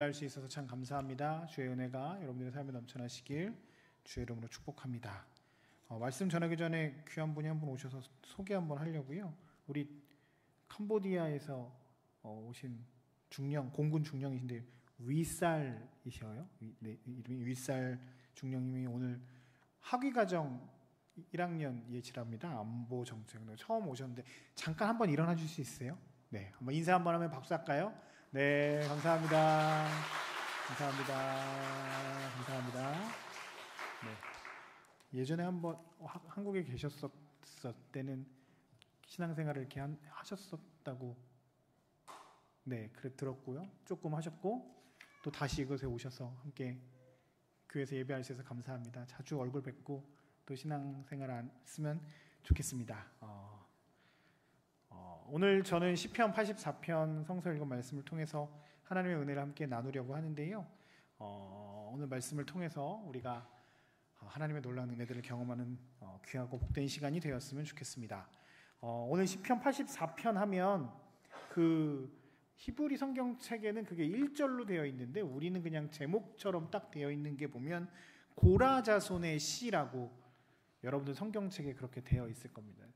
할 수 있어서 참 감사합니다. 주의 은혜가 여러분들의 삶에 넘쳐나시길 주의 이름으로 축복합니다. 말씀 전하기 전에 귀한 분이 한 분 오셔서 소개 한번 하려고요. 우리 캄보디아에서 오신 중령, 공군 중령이신데 위살이셔요. 네, 이름이 위살 중령님이 오늘 학위과정 1학년 예치랍니다. 안보 정책 처음 오셨는데 잠깐 한번 일어나 주실 수 있어요? 네, 한번 인사 한번 하면 박수 할까요? 네, 감사합니다. 감사합니다. 감사합니다. 네. 예전에 한번 한국에 계셨을 때는 신앙생활을 이렇게 하셨었다고 네, 그래 들었고요. 조금 하셨고 또 다시 이곳에 오셔서 함께 교회에서 예배할 수 있어서 감사합니다. 자주 얼굴 뵙고 또 신앙생활 안 했으면 좋겠습니다. 오늘 저는 시편 84편 성서 읽은 말씀을 통해서 하나님의 은혜를 함께 나누려고 하는데요. 오늘 말씀을 통해서 우리가 하나님의 놀라운 은혜들을 경험하는 귀하고 복된 시간이 되었으면 좋겠습니다. 오늘 시편 84편 하면 그 히브리 성경책에는 그게 1절로 되어 있는데 우리는 그냥 제목처럼 딱 되어 있는 게 보면 고라 자손의 시라고 여러분들 성경책에 그렇게 되어 있을 겁니다.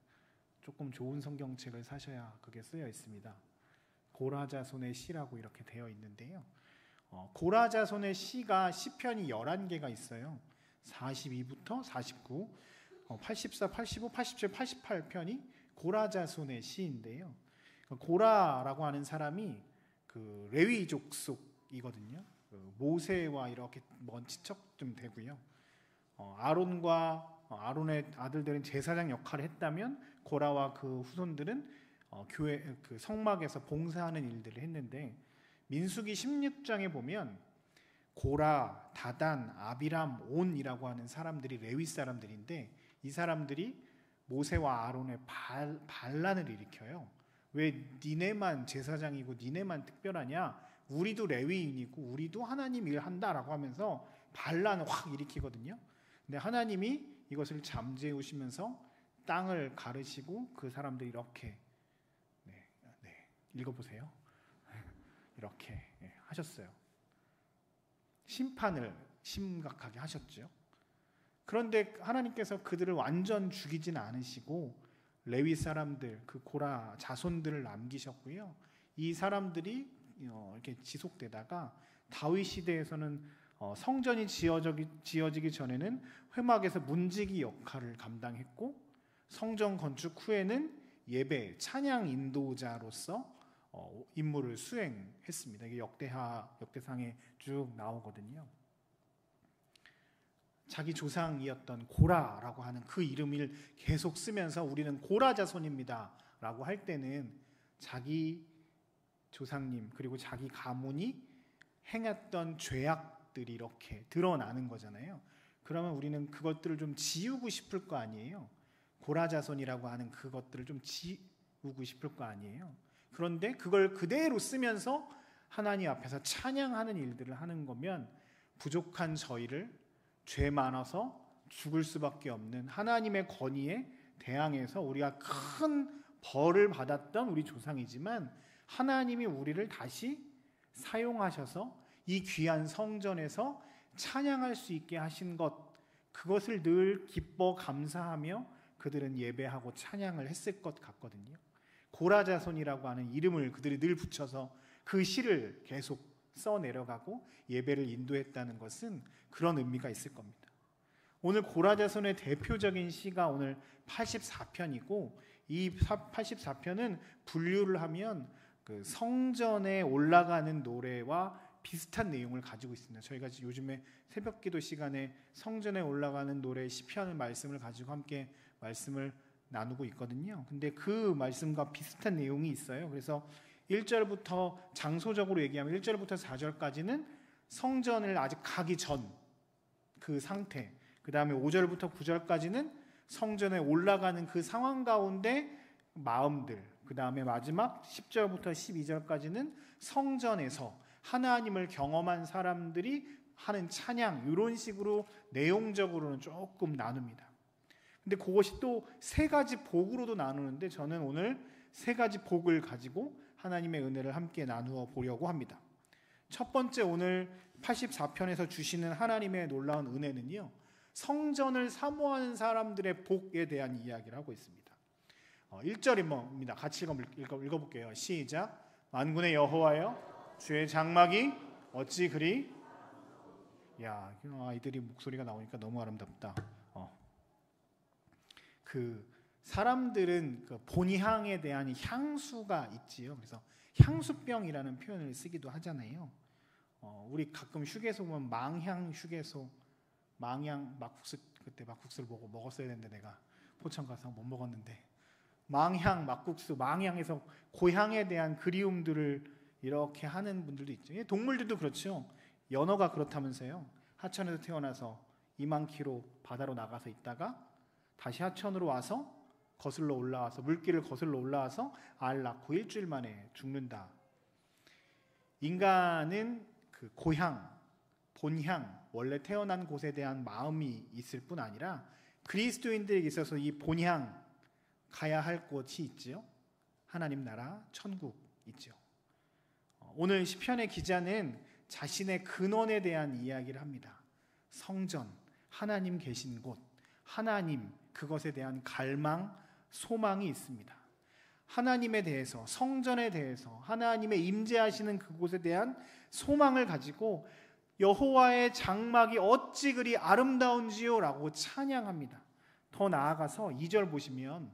조금 좋은 성경책을 사셔야 그게 쓰여 있습니다. 고라 자손의 시라고 이렇게 되어 있는데요. 고라 자손의 시가 시편이 11개가 있어요. 42부터 49, 84, 85, 87, 88편이 고라 자손의 시인데요. 고라라고 하는 사람이 그 레위 족속이거든요. 모세와 이렇게 먼 친척 좀 되고요. 아론의 아들들은 제사장 역할을 했다면 고라와 그 후손들은 교회 그 성막에서 봉사하는 일들을 했는데 민수기 16장에 보면 고라, 다단, 아비람, 온이라고 하는 사람들이 레위 사람들인데 이 사람들이 모세와 아론의 반란을 일으켜요. 왜 니네만 제사장이고 니네만 특별하냐? 우리도 레위인이고 우리도 하나님 일한다라고 하면서 반란을 확 일으키거든요. 근데 하나님이 이것을 잠재우시면서 땅을 가르시고 그 사람들이 이렇게 읽어보세요. 이렇게 하셨어요. 심판을 심각하게 하셨죠. 그런데 하나님께서 그들을 완전 죽이진 않으시고 레위 사람들, 그 고라 자손들을 남기셨고요. 이 사람들이 이렇게 지속되다가 다윗 시대에서는 성전이 지어지기 전에는 회막에서 문지기 역할을 감당했고 성전 건축 후에는 예배, 찬양 인도자로서 임무를 수행했습니다. 이게 역대상에 쭉 나오거든요. 자기 조상이었던 고라라고 하는 그 이름을 계속 쓰면서 우리는 고라 자손입니다 라고 할 때는 자기 조상님 그리고 자기 가문이 행했던 죄악들이 이렇게 드러나는 거잖아요. 그러면 우리는 그것들을 좀 지우고 싶을 거 아니에요. 고라 자손이라고 하는 그것들을 좀 지우고 싶을 거 아니에요. 그런데 그걸 그대로 쓰면서 하나님 앞에서 찬양하는 일들을 하는 거면 부족한 저희를 죄 많아서 죽을 수밖에 없는 하나님의 권위에 대항해서 우리가 큰 벌을 받았던 우리 조상이지만 하나님이 우리를 다시 사용하셔서 이 귀한 성전에서 찬양할 수 있게 하신 것, 그것을 늘 기뻐 감사하며 그들은 예배하고 찬양을 했을 것 같거든요. 고라 자손이라고 하는 이름을 그들이 늘 붙여서 그 시를 계속 써내려가고 예배를 인도했다는 것은 그런 의미가 있을 겁니다. 오늘 고라 자손의 대표적인 시가 오늘 84편이고 이 84편은 분류를 하면 그 성전에 올라가는 노래와 비슷한 내용을 가지고 있습니다. 저희가 요즘에 새벽기도 시간에 성전에 올라가는 노래 시편 말씀을 가지고 함께 말씀을 나누고 있거든요. 근데 그 말씀과 비슷한 내용이 있어요. 그래서 1절부터 장소적으로 얘기하면 1절부터 4절까지는 성전을 아직 가기 전 그 상태, 그 다음에 5절부터 9절까지는 성전에 올라가는 그 상황 가운데 마음들, 그 다음에 마지막 10절부터 12절까지는 성전에서 하나님을 경험한 사람들이 하는 찬양, 이런 식으로 내용적으로는 조금 나눕니다. 근데 그것이 또 세 가지 복으로도 나누는데 저는 오늘 세 가지 복을 가지고 하나님의 은혜를 함께 나누어 보려고 합니다. 첫 번째 오늘 84편에서 주시는 하나님의 놀라운 은혜는요, 성전을 사모하는 사람들의 복에 대한 이야기를 하고 있습니다. 1절입니다. 같이 읽어볼게요. 시작. 만군의 여호와여, 주의 장막이 어찌 그리, 야, 아이들이 목소리가 나오니까 너무 아름답다. 그 사람들은 그 본향에 대한 향수가 있지요. 그래서 향수병이라는 표현을 쓰기도 하잖아요. 우리 가끔 휴게소 보면 망향 휴게소, 망향 막국수, 그때 막국수를 먹었어야 되는데 내가 포천 가서 못 먹었는데, 망향 막국수, 망향에서 고향에 대한 그리움들을 이렇게 하는 분들도 있죠. 동물들도 그렇죠. 연어가 그렇다면서요. 하천에서 태어나서 2만 킬로 바다로 나가서 있다가 다시 하천으로 와서 거슬러 올라와서 물길을 거슬러 올라와서 알 낳고 일주일 만에 죽는다. 인간은 그 고향, 본향, 원래 태어난 곳에 대한 마음이 있을 뿐 아니라 그리스도인들에게 있어서 이 본향, 가야 할 곳이 있지요. 하나님 나라, 천국 있죠. 오늘 시편의 기자는 자신의 근원에 대한 이야기를 합니다. 성전, 하나님 계신 곳, 하나님, 그것에 대한 갈망, 소망이 있습니다. 하나님에 대해서, 성전에 대해서, 하나님의 임재하시는 그곳에 대한 소망을 가지고 여호와의 장막이 어찌 그리 아름다운지요 라고 찬양합니다. 더 나아가서 2절 보시면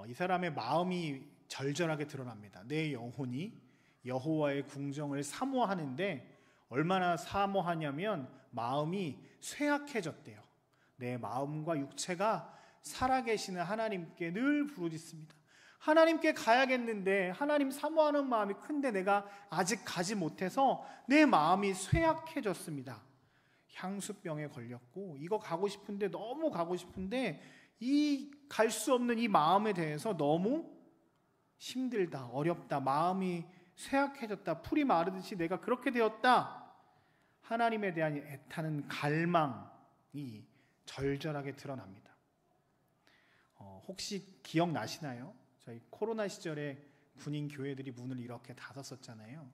이 사람의 마음이 절절하게 드러납니다. 내 영혼이 여호와의 궁정을 사모하는데 얼마나 사모하냐면 마음이 쇠약해졌대요. 내 마음과 육체가 살아계시는 하나님께 늘 부르짖습니다. 하나님께 가야겠는데 하나님 사모하는 마음이 큰데 내가 아직 가지 못해서 내 마음이 쇠약해졌습니다. 향수병에 걸렸고 이거 가고 싶은데, 너무 가고 싶은데 이 갈 수 없는 이 마음에 대해서 너무 힘들다, 어렵다, 마음이 쇠약해졌다, 풀이 마르듯이 내가 그렇게 되었다. 하나님에 대한 애타는 갈망이 절절하게 드러납니다. 혹시 기억나시나요? 저희 코로나 시절에 군인 교회들이 문을 이렇게 닫았었잖아요.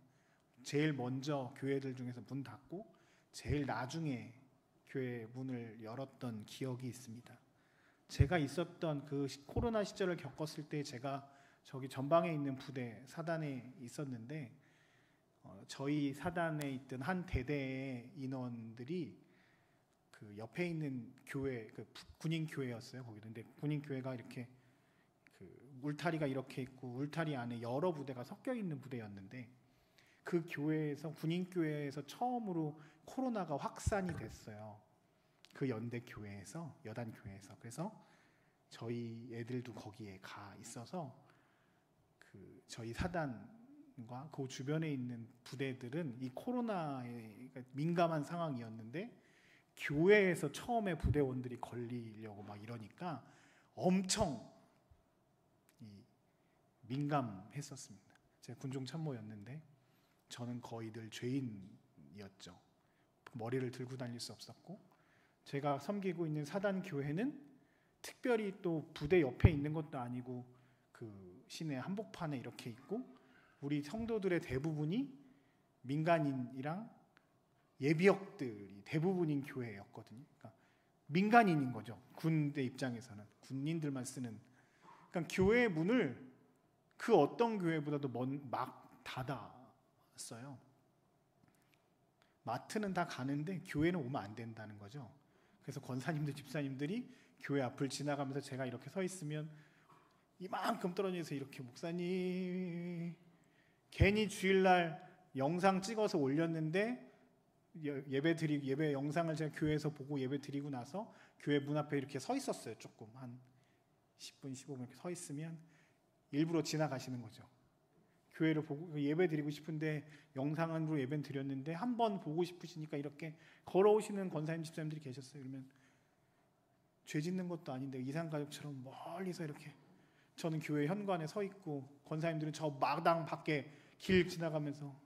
제일 먼저 교회들 중에서 문 닫고 제일 나중에 교회 문을 열었던 기억이 있습니다. 제가 있었던 그 코로나 시절을 겪었을 때 제가 저기 전방에 있는 부대 사단에 있었는데 저희 사단에 있던 한 대대의 인원들이 그 옆에 있는 교회, 그 군인 교회였어요. 거기. 근데 군인 교회가 이렇게 그 울타리가 이렇게 있고 울타리 안에 여러 부대가 섞여 있는 부대였는데 그 교회에서, 군인 교회에서 처음으로 코로나가 확산이 됐어요. 그 연대 교회에서, 여단 교회에서. 그래서 저희 애들도 거기에 가 있어서 그 저희 사단과 그 주변에 있는 부대들은 이 코로나에 민감한 상황이었는데 교회에서 처음에 부대원들이 걸리려고 막 이러니까 엄청 민감했었습니다. 제가 군종 참모였는데 저는 거의 늘 죄인이었죠. 머리를 들고 다닐 수 없었고, 제가 섬기고 있는 사단 교회는 특별히 또 부대 옆에 있는 것도 아니고 그 시내 한복판에 이렇게 있고, 우리 성도들의 대부분이 민간인이랑 예비역들이 대부분인 교회였거든요. 그러니까 민간인인 거죠. 군대 입장에서는 군인들만 쓰는. 그러니까 교회의 문을 그 어떤 교회보다도 막 닫았어요. 마트는 다 가는데 교회는 오면 안 된다는 거죠. 그래서 권사님들, 집사님들이 교회 앞을 지나가면서 제가 이렇게 서 있으면 이만큼 떨어져서 이렇게, 목사님, 괜히 주일날 영상 찍어서 올렸는데 예배 영상을 제가 교회에서 보고 예배 드리고 나서 교회 문 앞에 이렇게 서 있었어요. 조금 한 10분, 15분 이렇게 서 있으면 일부러 지나가시는 거죠. 교회를 보고 예배 드리고 싶은데 영상으로 예배 드렸는데 한번 보고 싶으시니까 이렇게 걸어오시는 권사님, 집사님들이 계셨어요. 그러면 죄 짓는 것도 아닌데 이산가족처럼 멀리서 이렇게, 저는 교회 현관에 서 있고 권사님들은 저 마당 밖에 길 지나가면서,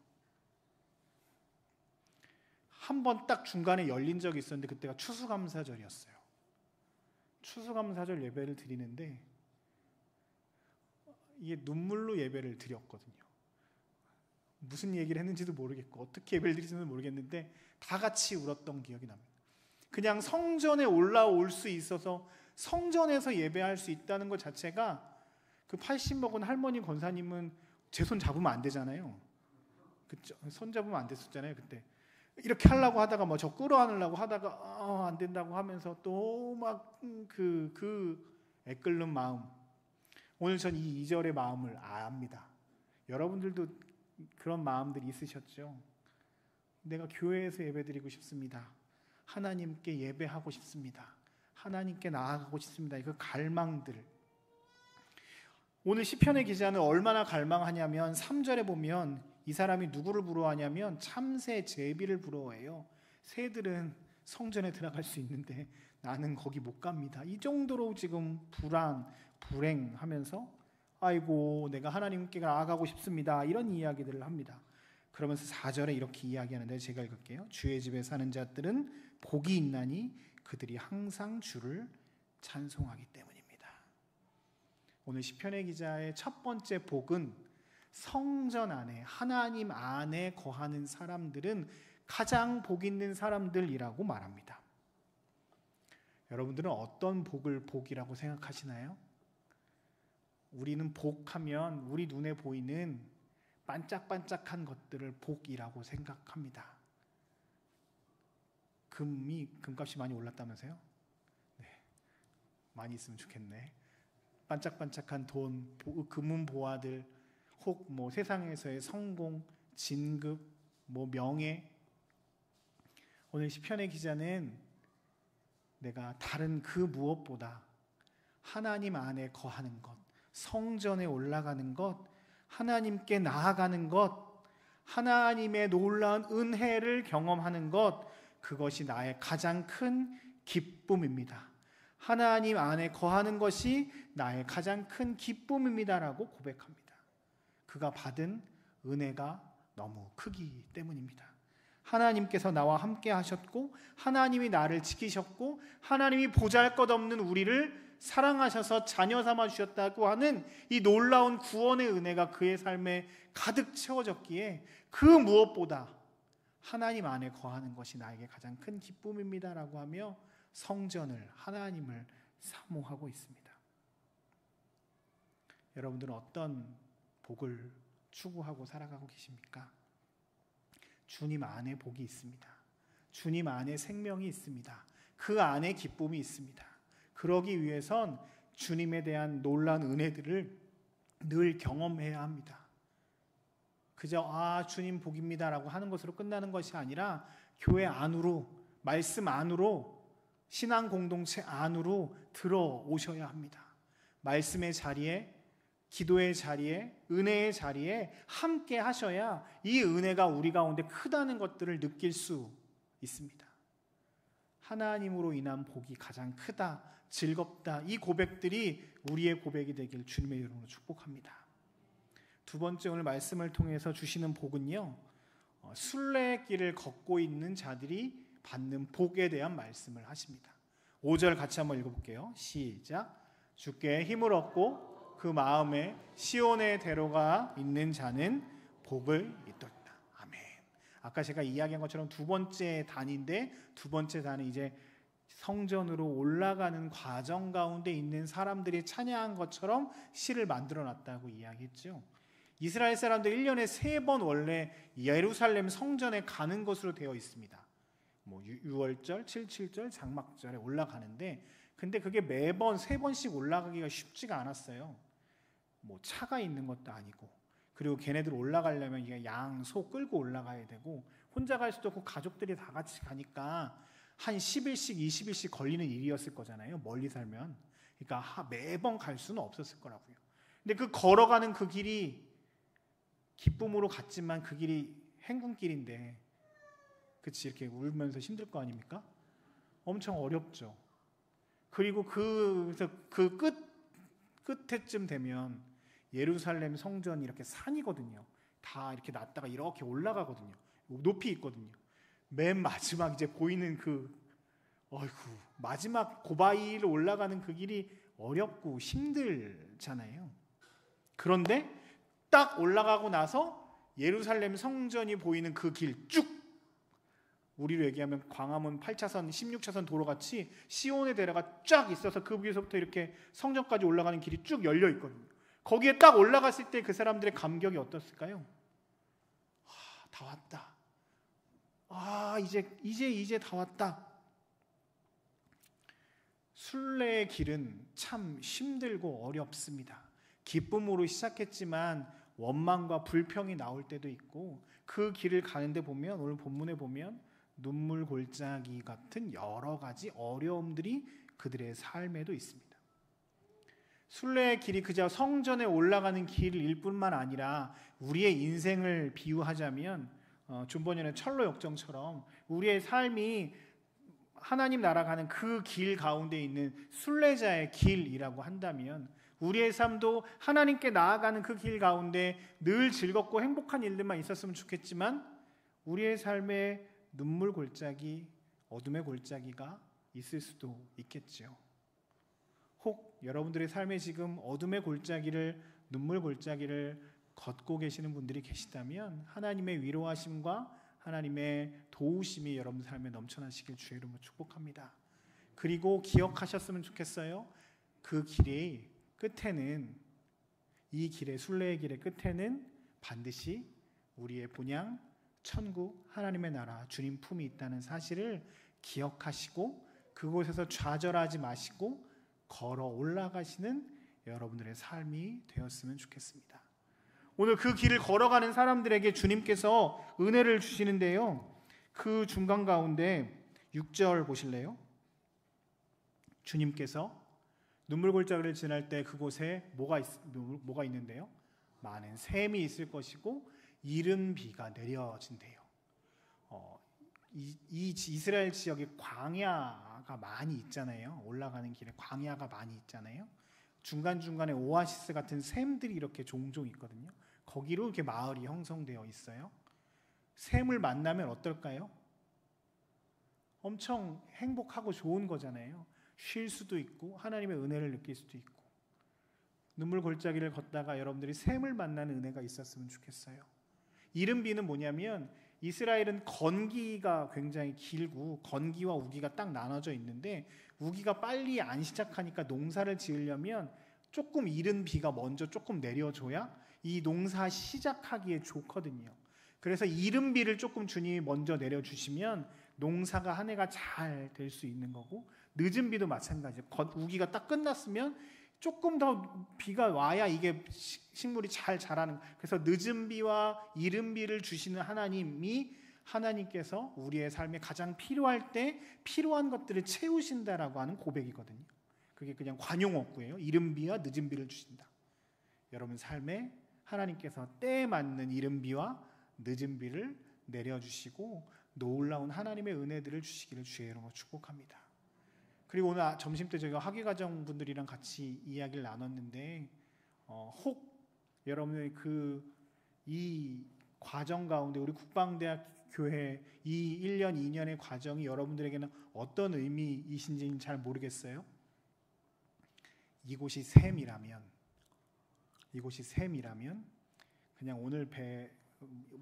한 번 딱 중간에 열린 적이 있었는데 그때가 추수감사절이었어요. 추수감사절 예배를 드리는데 이게 눈물로 예배를 드렸거든요. 무슨 얘기를 했는지도 모르겠고 어떻게 예배를 드리는지도 모르겠는데 다 같이 울었던 기억이 납니다. 그냥 성전에 올라올 수 있어서 성전에서 예배할 수 있다는 것 자체가, 그 80 먹은 할머니 권사님은 제 손 잡으면 안 되잖아요. 그쵸? 손 잡으면 안 됐었잖아요 그때. 이렇게 하려고 하다가 뭐 저 끌어안으려고 하다가 안 된다고 하면서 또 막 애끓는 마음. 오늘 전 이 2절의 마음을 압니다. 여러분들도 그런 마음들이 있으셨죠? 내가 교회에서 예배드리고 싶습니다. 하나님께 예배하고 싶습니다. 하나님께 나아가고 싶습니다. 그 갈망들. 오늘 시편의 기자는 얼마나 갈망하냐면 3절에 보면 이 사람이 누구를 부러워하냐면 참새 제비를 부러워해요. 새들은 성전에 들어갈 수 있는데 나는 거기 못 갑니다. 이 정도로 지금 불행하면서 아이고 내가 하나님께 나아가고 싶습니다. 이런 이야기들을 합니다. 그러면서 4절에 이렇게 이야기하는데 제가 읽을게요. 주의 집에 사는 자들은 복이 있나니 그들이 항상 주를 찬송하기 때문입니다. 오늘 시편의 기자의 첫 번째 복은 성전 안에, 하나님 안에 거하는 사람들은 가장 복 있는 사람들이라고 말합니다. 여러분들은 어떤 복을 복이라고 생각하시나요? 우리는 복하면 우리 눈에 보이는 반짝반짝한 것들을 복이라고 생각합니다. 금값이 많이 올랐다면서요? 네, 많이 있으면 좋겠네. 반짝반짝한 돈, 금은 보화들, 혹 뭐 세상에서의 성공, 진급, 뭐 명예. 오늘 시편의 기자는 내가 다른 그 무엇보다 하나님 안에 거하는 것, 성전에 올라가는 것, 하나님께 나아가는 것, 하나님의 놀라운 은혜를 경험하는 것, 그것이 나의 가장 큰 기쁨입니다. 하나님 안에 거하는 것이 나의 가장 큰 기쁨입니다라고 고백합니다. 그가 받은 은혜가 너무 크기 때문입니다. 하나님께서 나와 함께 하셨고 하나님이 나를 지키셨고 하나님이 보잘것없는 우리를 사랑하셔서 자녀 삼아 주셨다고 하는 이 놀라운 구원의 은혜가 그의 삶에 가득 채워졌기에 그 무엇보다 하나님 안에 거하는 것이 나에게 가장 큰 기쁨입니다라고 하며 성전을, 하나님을 사모하고 있습니다. 여러분들은 어떤 복을 추구하고 살아가고 계십니까? 주님 안에 복이 있습니다. 주님 안에 생명이 있습니다. 그 안에 기쁨이 있습니다. 그러기 위해선 주님에 대한 놀라운 은혜들을 늘 경험해야 합니다. 그저 주님 복입니다라고 하는 것으로 끝나는 것이 아니라 교회 안으로, 말씀 안으로, 신앙 공동체 안으로 들어오셔야 합니다. 말씀의 자리에, 기도의 자리에, 은혜의 자리에 함께 하셔야 이 은혜가 우리 가운데 크다는 것들을 느낄 수 있습니다. 하나님으로 인한 복이 가장 크다, 즐겁다, 이 고백들이 우리의 고백이 되길 주님의 이름으로 축복합니다. 두 번째, 오늘 말씀을 통해서 주시는 복은요, 순례길을 걷고 있는 자들이 받는 복에 대한 말씀을 하십니다. 5절 같이 한번 읽어볼게요. 시작. 주께 힘을 얻고 그 마음에 시온의 대로가 있는 자는 복을 잇도다. 아멘. 아까 제가 이야기한 것처럼 두 번째 단인데, 두 번째 단은 이제 성전으로 올라가는 과정 가운데 있는 사람들이 찬양한 것처럼 시를 만들어 놨다고 이야기했죠. 이스라엘 사람들 1년에 3번 원래 예루살렘 성전에 가는 것으로 되어 있습니다. 뭐 6월절, 7.7절, 장막절에 올라가는데, 근데 그게 매번 3번씩 올라가기가 쉽지가 않았어요. 뭐 차가 있는 것도 아니고, 그리고 걔네들 올라가려면 이게 양, 소 끌고 올라가야 되고, 혼자 갈 수도 없고 가족들이 다 같이 가니까 한 10일씩 20일씩 걸리는 일이었을 거잖아요, 멀리 살면. 그러니까 매번 갈 수는 없었을 거라고요. 근데 그 걸어가는 그 길이 기쁨으로 갔지만 그 길이 행군길인데, 그치, 이렇게 울면서 힘들 거 아닙니까? 엄청 어렵죠. 그리고 그 끝에쯤 되면 예루살렘 성전이 이렇게 산이거든요. 다 이렇게 났다가 이렇게 올라가거든요. 높이 있거든요. 맨 마지막 이제 보이는 마지막 고바위로 올라가는 그 길이 어렵고 힘들잖아요. 그런데 딱 올라가고 나서 예루살렘 성전이 보이는 그 길 쭉, 우리로 얘기하면 광화문 8차선, 16차선 도로같이 시온의 대로가 쫙 있어서 그 위에서부터 이렇게 성전까지 올라가는 길이 쭉 열려 있거든요. 거기에 딱 올라갔을 때 그 사람들의 감격이 어떻을까요? 다 왔다. 이제 다 왔다. 순례의 길은 참 힘들고 어렵습니다. 기쁨으로 시작했지만 원망과 불평이 나올 때도 있고, 그 길을 가는데 보면, 오늘 본문에 보면 눈물 골짜기 같은 여러 가지 어려움들이 그들의 삶에도 있습니다. 순례의 길이 그저 성전에 올라가는 길일 뿐만 아니라 우리의 인생을 비유하자면 존버년의 철로 역정처럼 우리의 삶이 하나님 나라 가는 그 길 가운데 있는 순례자의 길이라고 한다면, 우리의 삶도 하나님께 나아가는 그 길 가운데 늘 즐겁고 행복한 일들만 있었으면 좋겠지만, 우리의 삶에 눈물 골짜기, 어둠의 골짜기가 있을 수도 있겠죠. 혹 여러분들의 삶에 지금 어둠의 골짜기를, 눈물 골짜기를 걷고 계시는 분들이 계시다면, 하나님의 위로하심과 하나님의 도우심이 여러분 삶에 넘쳐나시길 주의 이름으로 축복합니다. 그리고 기억하셨으면 좋겠어요. 그 길의 끝에는, 이 길의, 순례의 길의 끝에는 반드시 우리의 본향 천국, 하나님의 나라, 주님 품이 있다는 사실을 기억하시고 그곳에서 좌절하지 마시고 걸어 올라가시는 여러분들의 삶이 되었으면 좋겠습니다. 오늘 그 길을 걸어가는 사람들에게 주님께서 은혜를 주시는데요, 그 중간 가운데 6절 보실래요? 주님께서 눈물 골짜기를 지날 때 그곳에 뭐가 있는데요? 많은 샘이 있을 것이고 이른 비가 내려진대요. 이 이스라엘 지역에 광야가 많이 있잖아요. 올라가는 길에 광야가 많이 있잖아요. 중간중간에 오아시스 같은 샘들이 이렇게 종종 있거든요. 거기로 이렇게 마을이 형성되어 있어요. 샘을 만나면 어떨까요? 엄청 행복하고 좋은 거잖아요. 쉴 수도 있고 하나님의 은혜를 느낄 수도 있고. 눈물 골짜기를 걷다가 여러분들이 샘을 만나는 은혜가 있었으면 좋겠어요. 이른 비는 뭐냐면, 이스라엘은 건기가 굉장히 길고 건기와 우기가 딱 나눠져 있는데, 우기가 빨리 안 시작하니까 농사를 지으려면 조금 이른 비가 먼저 조금 내려줘야 이 농사 시작하기에 좋거든요. 그래서 이른 비를 조금 주님이 먼저 내려주시면 농사가 한 해가 잘 될 수 있는 거고, 늦은 비도 마찬가지예요. 우기가 딱 끝났으면 조금 더 비가 와야 이게 식물이 잘 자라는. 그래서 늦은 비와 이른 비를 주시는 하나님께서 우리의 삶에 가장 필요할 때 필요한 것들을 채우신다라고 하는 고백이거든요. 그게 그냥 관용어구예요. 이른 비와 늦은 비를 주신다. 여러분 삶에 하나님께서 때에 맞는 이른 비와 늦은 비를 내려주시고 놀라운 하나님의 은혜들을 주시기를 주의 이름으로 축복합니다. 그리고 오늘 점심때 저희가 학위과정 분들이랑 같이 이야기를 나눴는데, 혹 여러분의 이 과정 가운데 우리 국방대학 교회 이 1년 2년의 과정이 여러분들에게는 어떤 의미이신지는 잘 모르겠어요. 이곳이 샘이라면 그냥 오늘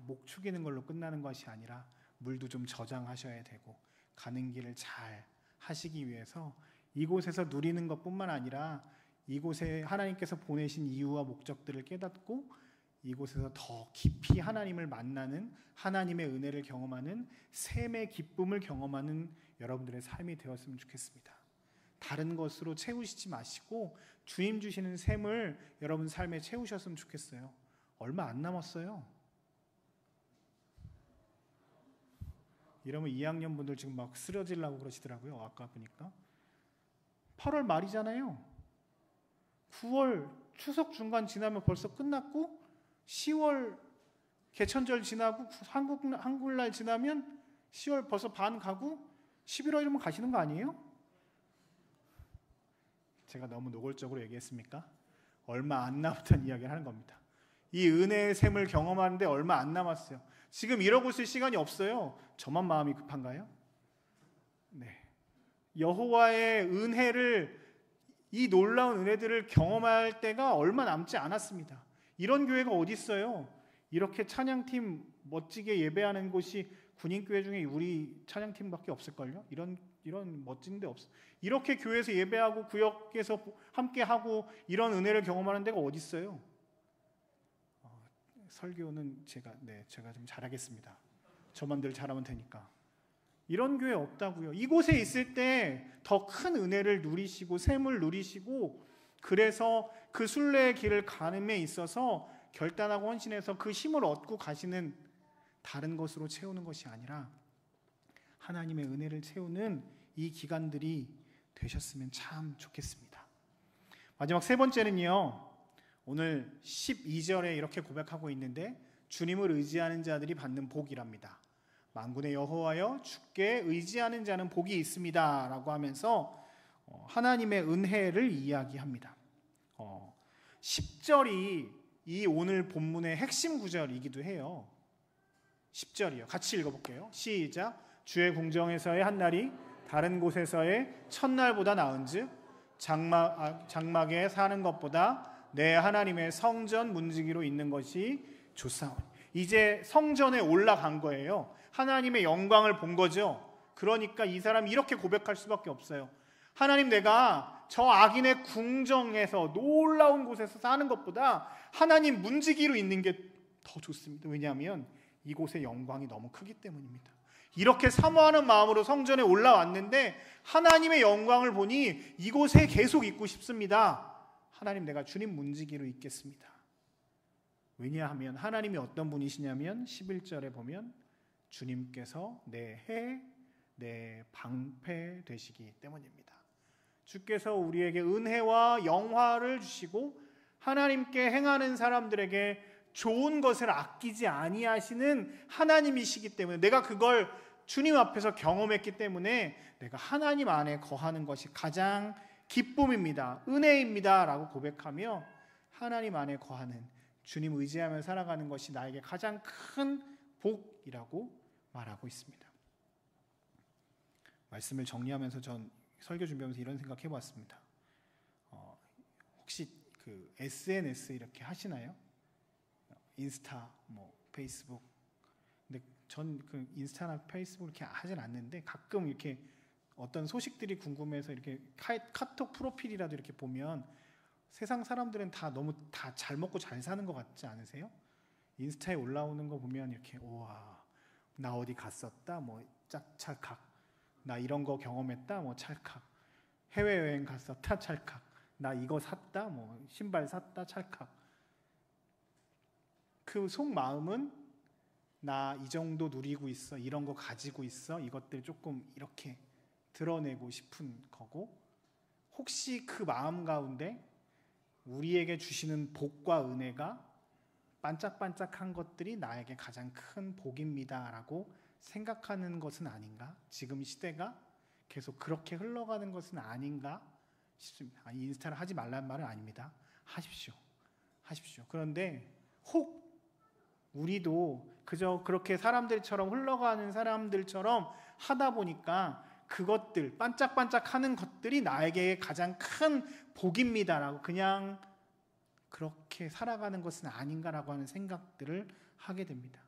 목 축이는 걸로 끝나는 것이 아니라 물도 좀 저장하셔야 되고, 가는 길을 잘 하시기 위해서 이곳에서 누리는 것뿐만 아니라 이곳에 하나님께서 보내신 이유와 목적들을 깨닫고 이곳에서 더 깊이 하나님을 만나는, 하나님의 은혜를 경험하는, 샘의 기쁨을 경험하는 여러분들의 삶이 되었으면 좋겠습니다. 다른 것으로 채우시지 마시고 주님 주시는 샘을 여러분 삶에 채우셨으면 좋겠어요. 얼마 안 남았어요. 이러면 2학년 분들 지금 막 쓰러지려고 그러시더라고요. 아까 보니까 8월 말이잖아요. 9월 추석 중간 지나면 벌써 끝났고, 10월 개천절 지나고 한글날 지나면 10월 벌써 반 가고 11월이면 가시는 거 아니에요? 제가 너무 노골적으로 얘기했습니까? 얼마 안 남았다는 이야기를 하는 겁니다. 이 은혜의 샘을 경험하는데 얼마 안 남았어요. 지금 이러고 있을 시간이 없어요. 저만 마음이 급한가요? 네. 여호와의 은혜를, 이 놀라운 은혜들을 경험할 때가 얼마 남지 않았습니다. 이런 교회가 어디 있어요? 이렇게 찬양팀 멋지게 예배하는 곳이 군인교회 중에 우리 찬양팀밖에 없을걸요? 이런 멋진 데 없어. 이렇게 교회에서 예배하고 구역에서 함께 하고 이런 은혜를 경험하는 데가 어디 있어요? 설교는 제가 좀 잘하겠습니다. 저만 늘 잘하면 되니까. 이런 교회 없다고요. 이곳에 있을 때 더 큰 은혜를 누리시고 샘을 누리시고, 그래서 그 순례의 길을 가늠에 있어서 결단하고 헌신해서 그 힘을 얻고 가시는, 다른 것으로 채우는 것이 아니라 하나님의 은혜를 채우는 이 기간들이 되셨으면 참 좋겠습니다. 마지막 세 번째는요, 오늘 12절에 이렇게 고백하고 있는데, 주님을 의지하는 자들이 받는 복이랍니다. 만군의 여호와여, 주께 의지하는 자는 복이 있습니다 라고 하면서 하나님의 은혜를 이야기합니다. 10절이 이 오늘 본문의 핵심 구절이기도 해요. 10절이요. 같이 읽어볼게요. 시작. 주의 궁정에서의 한날이 다른 곳에서의 첫날보다 나은즉 장막에 사는 것보다 내 하나님의 성전 문지기로 있는 것이 좋사오니. 이제 성전에 올라간 거예요. 하나님의 영광을 본 거죠. 그러니까 이 사람이 이렇게 고백할 수밖에 없어요. 하나님, 내가 저 악인의 궁정에서 놀라운 곳에서 사는 것보다 하나님 문지기로 있는 게 더 좋습니다. 왜냐하면 이곳의 영광이 너무 크기 때문입니다. 이렇게 사모하는 마음으로 성전에 올라왔는데 하나님의 영광을 보니 이곳에 계속 있고 싶습니다. 하나님, 내가 주님 문지기로 있겠습니다. 왜냐하면 하나님이 어떤 분이시냐면 11절에 보면 주님께서 내 해, 내 방패 되시기 때문입니다. 주께서 우리에게 은혜와 영화를 주시고 하나님께 행하는 사람들에게 좋은 것을 아끼지 아니하시는 하나님이시기 때문에, 내가 그걸 주님 앞에서 경험했기 때문에 내가 하나님 안에 거하는 것이 가장 기쁨입니다, 은혜입니다 라고 고백하며 하나님 안에 거하는, 주님 의지하며 살아가는 것이 나에게 가장 큰 복이라고 말하고 있습니다. 말씀을 정리하면서 전 설교 준비하면서 이런 생각 해봤습니다. 혹시 그 SNS 이렇게 하시나요? 인스타, 페이스북. 근데 전 그 인스타나 페이스북 이렇게 하진 않는데, 가끔 이렇게 어떤 소식들이 궁금해서 이렇게 카톡 프로필이라도 이렇게 보면 세상 사람들은 다 너무 다 잘 먹고 잘 사는 것 같지 않으세요? 인스타에 올라오는 거 보면 이렇게, 우와, 나 어디 갔었다, 찰칵, 나 이런 거 경험했다, 찰칵, 해외여행 갔었다, 찰칵, 나 이거 샀다, 신발 샀다, 찰칵. 그 속마음은 나 이 정도 누리고 있어, 이런 거 가지고 있어, 이것들 조금 이렇게 드러내고 싶은 거고, 혹시 그 마음 가운데 우리에게 주시는 복과 은혜가 반짝반짝한 것들이 나에게 가장 큰 복입니다 라고 생각하는 것은 아닌가? 지금 시대가 계속 그렇게 흘러가는 것은 아닌가 싶습니다. 인스타를 하지 말라는 말은 아닙니다. 하십시오. 그런데 혹 우리도 그저 그렇게 사람들처럼 흘러가는 사람들처럼 하다 보니까 그것들, 반짝반짝하는 것들이 나에게 가장 큰 복입니다라고 그냥 그렇게 살아가는 것은 아닌가라고 하는 생각들을 하게 됩니다.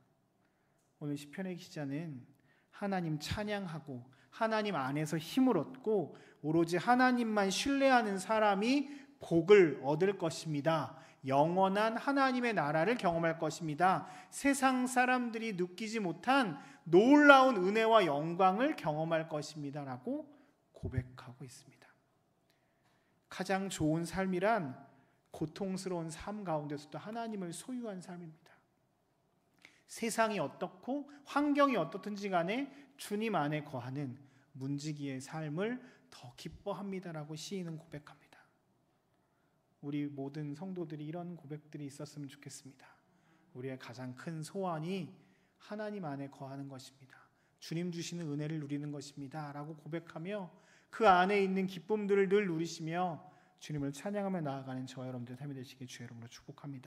오늘 시편의 기자는 하나님 찬양하고 하나님 안에서 힘을 얻고 오로지 하나님만 신뢰하는 사람이 복을 얻을 것입니다. 영원한 하나님의 나라를 경험할 것입니다. 세상 사람들이 느끼지 못한 놀라운 은혜와 영광을 경험할 것입니다 라고 고백하고 있습니다. 가장 좋은 삶이란 고통스러운 삶 가운데서도 하나님을 소유한 삶입니다. 세상이 어떻고 환경이 어떻든지 간에 주님 안에 거하는 문지기의 삶을 더 기뻐합니다라고 시인은 고백합니다. 우리 모든 성도들이 이런 고백들이 있었으면 좋겠습니다. 우리의 가장 큰 소원이 하나님 안에 거하는 것입니다. 주님 주시는 은혜를 누리는 것입니다 라고 고백하며 그 안에 있는 기쁨들을 늘 누리시며 주님을 찬양하며 나아가는 저와 여러분들의 삶이 되시길 주의 이름으로 축복합니다.